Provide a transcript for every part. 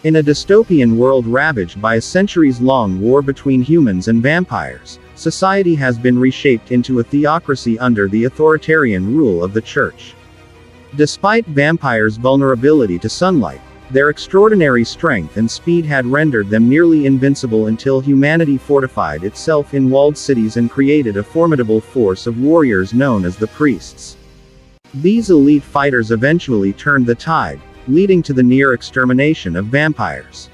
In a dystopian world ravaged by a centuries-long war between humans and vampires, society has been reshaped into a theocracy under the authoritarian rule of the Church. Despite vampires' vulnerability to sunlight, their extraordinary strength and speed had rendered them nearly invincible until humanity fortified itself in walled cities and created a formidable force of warriors known as the priests. These elite fighters eventually turned the tide, leading to the near extermination of vampires.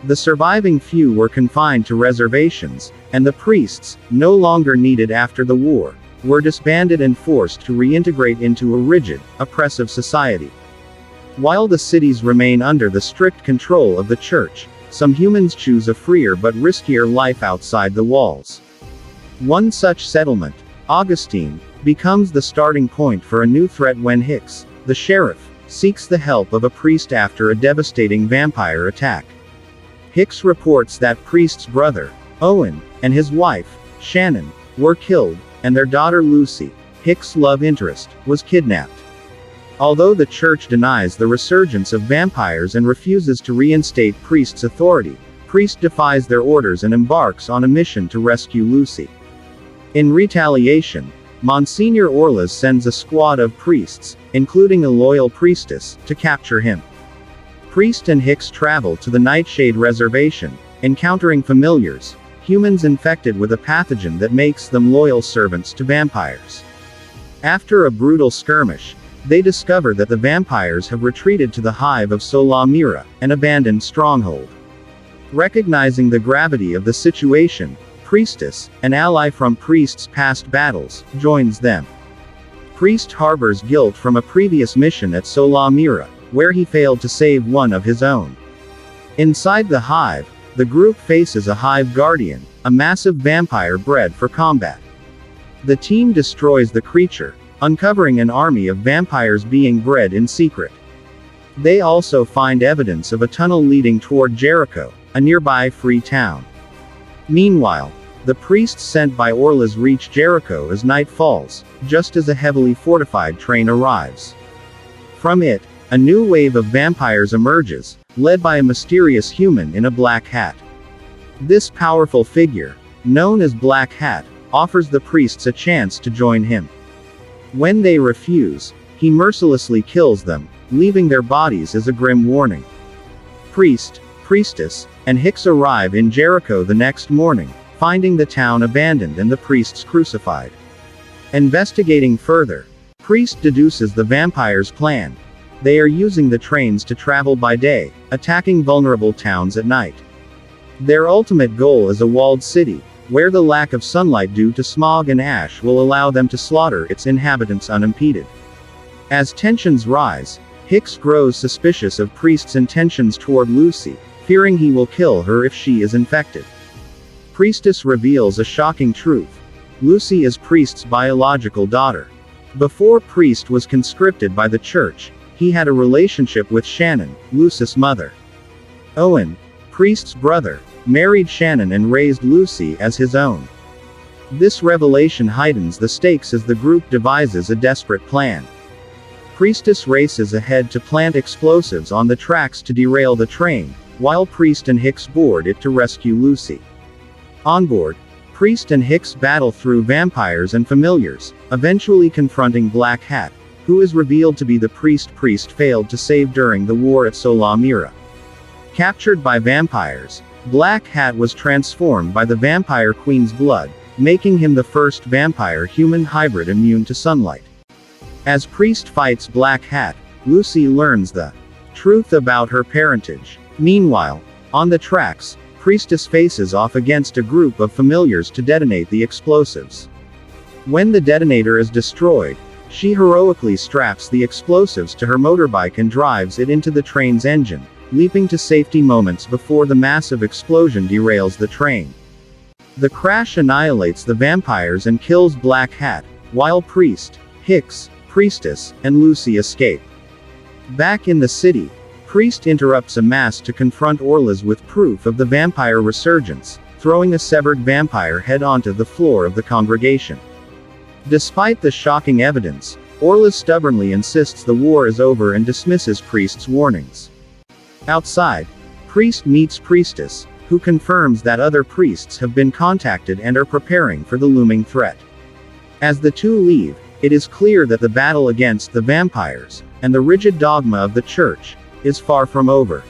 The surviving few were confined to reservations, and the priests, no longer needed after the war, were disbanded and forced to reintegrate into a rigid, oppressive society. While the cities remain under the strict control of the Church, some humans choose a freer but riskier life outside the walls. One such settlement, Augustine, becomes the starting point for a new threat when Hicks, the sheriff, seeks the help of a priest after a devastating vampire attack. Hicks reports that priest's brother, Owen, and his wife, Shannon, were killed, and their daughter Lucy, Hicks' love interest, was kidnapped. Although the Church denies the resurgence of vampires and refuses to reinstate Priest's authority, Priest defies their orders and embarks on a mission to rescue Lucy. In retaliation, Monsignor Orlez sends a squad of priests, including a loyal priestess, to capture him. Priest and Hicks travel to the Nightshade Reservation, encountering familiars, humans infected with a pathogen that makes them loyal servants to vampires. After a brutal skirmish, they discover that the vampires have retreated to the hive of Sola Mira, an abandoned stronghold. Recognizing the gravity of the situation, Priestess, an ally from Priest's past battles, joins them. Priest harbors guilt from a previous mission at Sola Mira, where he failed to save one of his own. Inside the hive, the group faces a hive guardian, a massive vampire bred for combat. The team destroys the creature, uncovering an army of vampires being bred in secret. They also find evidence of a tunnel leading toward Jericho, a nearby free town. Meanwhile, the priests sent by Orlez reach Jericho as night falls, just as a heavily fortified train arrives. From it, a new wave of vampires emerges, led by a mysterious human in a black hat. This powerful figure, known as Black Hat, offers the priests a chance to join him. When they refuse, he mercilessly kills them, leaving their bodies as a grim warning. Priest, priestess, and Hicks arrive in Jericho the next morning, finding the town abandoned and the priests crucified. Investigating further, Priest deduces the vampires' plan. They are using the trains to travel by day, attacking vulnerable towns at night. Their ultimate goal is a walled city, where the lack of sunlight due to smog and ash will allow them to slaughter its inhabitants unimpeded. As tensions rise, Hicks grows suspicious of Priest's intentions toward Lucy, fearing he will kill her if she is infected. Priestess reveals a shocking truth. Lucy is Priest's biological daughter. Before Priest was conscripted by the Church, he had a relationship with Shannon, Lucy's mother. Owen, Priest's brother, married Shannon and raised Lucy as his own. This revelation heightens the stakes as the group devises a desperate plan. Priestess races ahead to plant explosives on the tracks to derail the train, while Priest and Hicks board it to rescue Lucy. On board, Priest and Hicks battle through vampires and familiars, eventually confronting Black Hat, who is revealed to be the priest failed to save during the war at Sola Mira. Captured by vampires, Black Hat was transformed by the Vampire Queen's blood, making him the first vampire-human hybrid immune to sunlight. As Priest fights Black Hat, Lucy learns the truth about her parentage. Meanwhile, on the tracks, Priestess faces off against a group of familiars to detonate the explosives. When the detonator is destroyed, she heroically straps the explosives to her motorbike and drives it into the train's engine, leaping to safety moments before the massive explosion derails the train. The crash annihilates the vampires and kills Black Hat, while Priest, Hicks, Priestess, and Lucy escape. Back in the city, Priest interrupts a mass to confront Orlez with proof of the vampire resurgence, throwing a severed vampire head onto the floor of the congregation. Despite the shocking evidence, Orlez stubbornly insists the war is over and dismisses Priest's warnings. Outside, priest meets priestess, who confirms that other priests have been contacted and are preparing for the looming threat. As the two leave, it is clear that the battle against the vampires, and the rigid dogma of the church, is far from over.